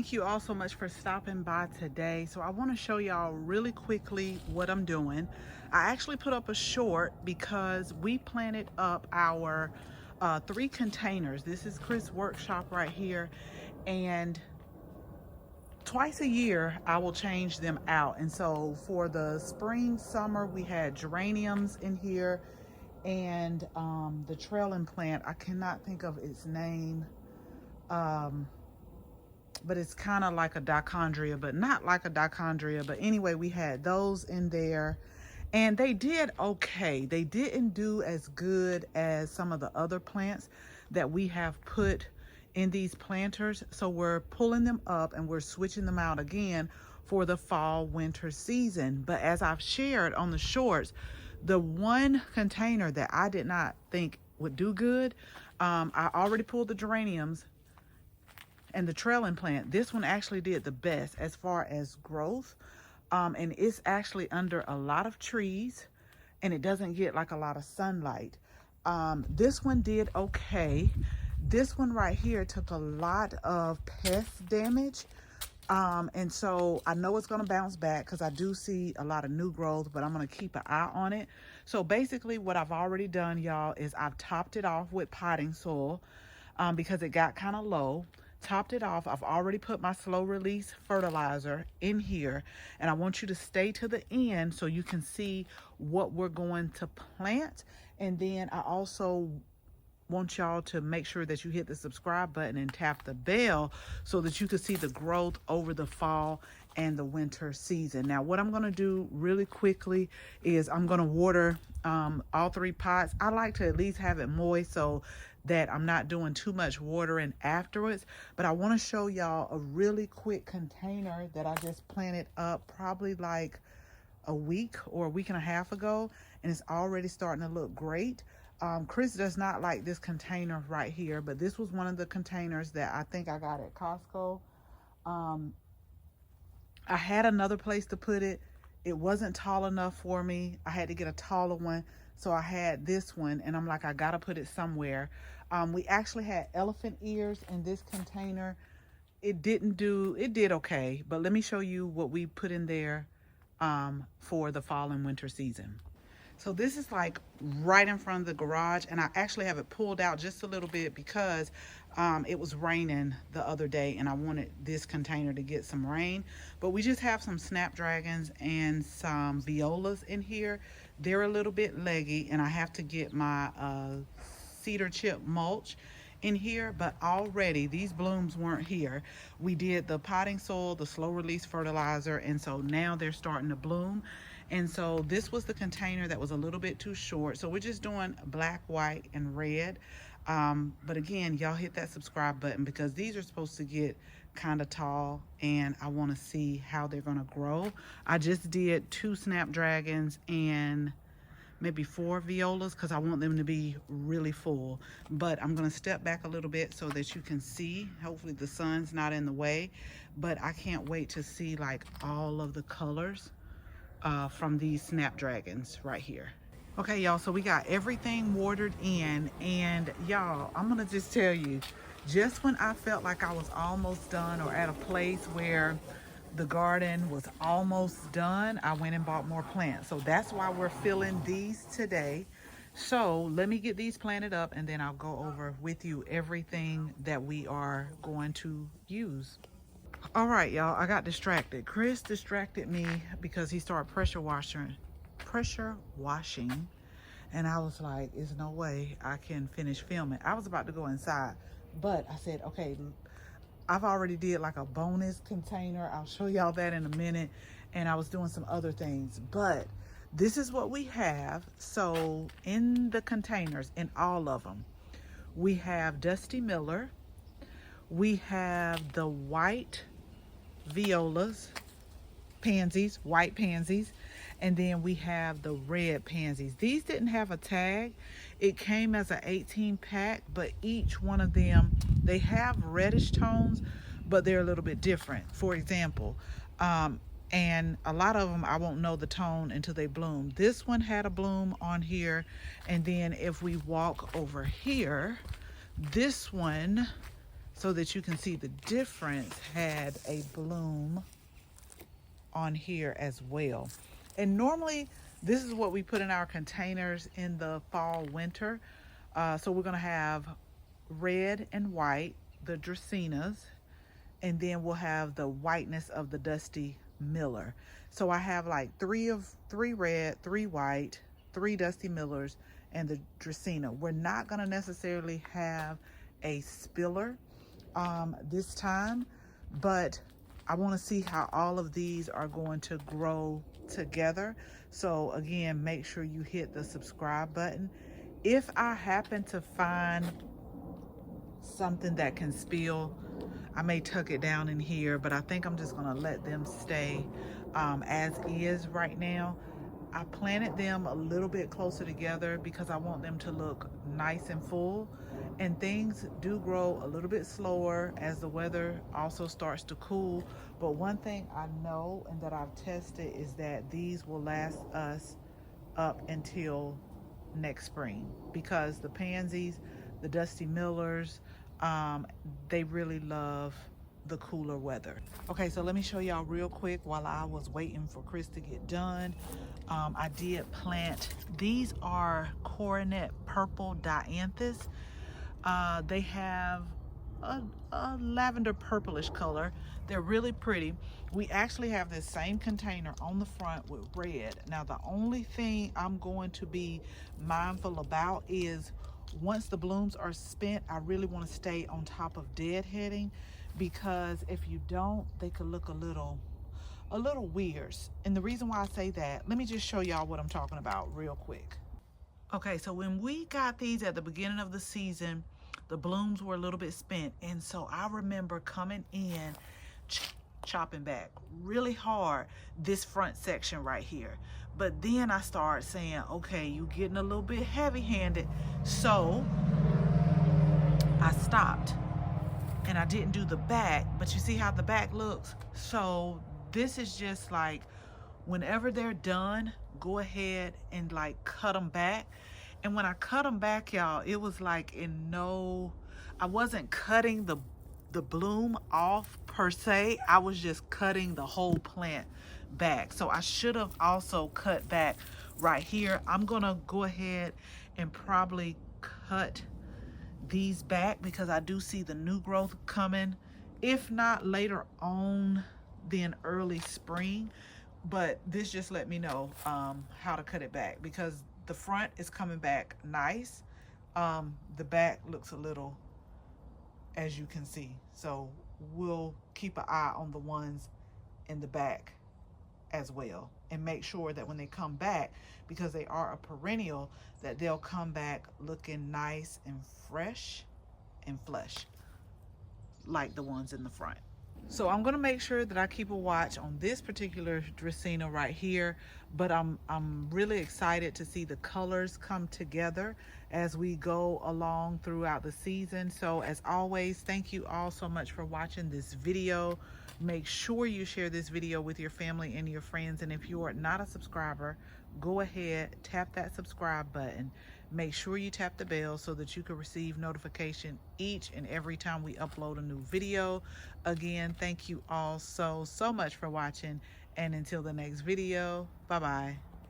Thank you all so much for stopping by today. So I want to show y'all really quickly what I'm doing. I actually put up a short because we planted up our 3 containers. This is Chris' workshop right here, and twice a year I will change them out. And so for the spring, summer, we had geraniums in here, and the trailing plant, I cannot think of its name, but it's kind of like a dichondria, but not like a dichondria. But anyway, we had those in there, and they did okay. They didn't do as good as some of the other plants that we have put in these planters. So we're pulling them up and we're switching them out again for the fall winter season. But as I've shared on the shorts, the one container that I did not think would do good, I already pulled the geraniums and the trailing plant. This one actually did the best as far as growth, and it's actually under a lot of trees, and it doesn't get like a lot of sunlight. This one did okay. This one right here took a lot of pest damage, and so I know it's going to bounce back because I do see a lot of new growth, but I'm going to keep an eye on it. So basically what I've already done, y'all, is I've topped it off with potting soil because it got kind of low. Topped it off. I've already put my slow release fertilizer in here, and I want you to stay to the end so you can see what we're going to plant. And then I also want y'all to make sure that you hit the subscribe button and tap the bell so that you can see the growth over the fall and the winter season. Now what I'm going to do really quickly is I'm going to water all 3 pots. I like to at least have it moist so that I'm not doing too much watering afterwards. But I want to show y'all a really quick container that I just planted up probably like a week or a week and a half ago, and it's already starting to look great. Chris does not like this container right here, but this was one of the containers that I think I got at Costco. I had another place to put it. It wasn't tall enough for me. I had to get a taller one. So I had this one, and I'm like, I gotta put it somewhere. We actually had elephant ears in this container. It did okay, but let me show you what we put in there for the fall and winter season. So this is like right in front of the garage, and I actually have it pulled out just a little bit because it was raining the other day and I wanted this container to get some rain. But we just have some snapdragons and some violas in here. They're a little bit leggy, and I have to get my cedar chip mulch in here, but already these blooms weren't here. We did the potting soil, the slow release fertilizer, and so now they're starting to bloom. And so this was the container that was a little bit too short. So we're just doing black, white, and red. But again, y'all hit that subscribe button because these are supposed to get kind of tall, and I want to see how they're going to grow. I just did 2 snapdragons and maybe 4 violas because I want them to be really full. But I'm going to step back a little bit so that you can see. Hopefully the sun's not in the way, but I can't wait to see like all of the colors from these snapdragons right here. Okay, y'all, so we got everything watered in, and y'all, I'm gonna just tell you, just when I felt like I was almost done or at a place where the garden was almost done, I went and bought more plants. So that's why we're filling these today. So let me get these planted up, and then I'll go over with you everything that we are going to use. All right, y'all, I got distracted. Chris distracted me because he started pressure washing, and I was like, there's no way I can finish filming. I was about to go inside, but I said, okay, I've already did like a bonus container. I'll show y'all that in a minute. And I was doing some other things, but this is what we have. So in the containers, in all of them, we have Dusty Miller. We have the white violas, pansies, white pansies. And then we have the red pansies. These didn't have a tag. It came as an 18 pack, but each one of them, they have reddish tones, but they're a little bit different. For example, and a lot of them I won't know the tone until they bloom. This one had a bloom on here, and then if we walk over here, this one so that you can see the difference, had a bloom on here as well. And normally this is what we put in our containers in the fall winter. So we're going to have red and white, the dracaenas, and then we'll have the whiteness of the Dusty Miller. So I have like three red, 3 white, 3 Dusty Millers, and the dracaena. We're not going to necessarily have a spiller this time, but I want to see how all of these are going to grow together. So again, make sure you hit the subscribe button. If I happen to find something that can spill, I may tuck it down in here, but I think I'm just gonna let them stay as is right now. I planted them a little bit closer together because I want them to look nice and full, and things do grow a little bit slower as the weather also starts to cool. But one thing I know and that I've tested is that these will last us up until next spring, because the pansies, the Dusty Millers, they really love the cooler weather. Okay, so let me show y'all real quick while I was waiting for Chris to get done. I did plant, these are coronet purple dianthus. They have a lavender purplish color. They're really pretty. We actually have this same container on the front with red. Now the only thing I'm going to be mindful about is once the blooms are spent, I really want to stay on top of deadheading, because if you don't, they could look a little weird. And the reason why I say that, let me just show y'all what I'm talking about real quick. Okay, so when we got these at the beginning of the season, the blooms were a little bit spent, and so I remember coming in chopping back really hard this front section right here. But then I started saying, okay, you getting a little bit heavy-handed, so I stopped and I didn't do the back. But you see how the back looks? So this is just like, whenever they're done, go ahead and like cut them back. And when I cut them back, y'all, it was like I wasn't cutting the bloom off per se. I was just cutting the whole plant back. So I should have also cut back right here. I'm gonna go ahead and probably cut these back because I do see the new growth coming, if not later on, then early spring. But this just let me know how to cut it back, because the front is coming back nice. The back looks a little, as you can see. So we'll keep an eye on the ones in the back as well, and make sure that when they come back, because they are a perennial, that they'll come back looking nice and fresh and flush like the ones in the front. So I'm gonna make sure that I keep a watch on this particular dracaena right here, but I'm really excited to see the colors come together as we go along throughout the season. So as always, thank you all so much for watching this video. Make sure you share this video with your family and your friends, and if you are not a subscriber, go ahead, tap that subscribe button. Make sure you tap the bell so that you can receive notification each and every time we upload a new video. Again, thank you all so much for watching, and until the next video, bye bye.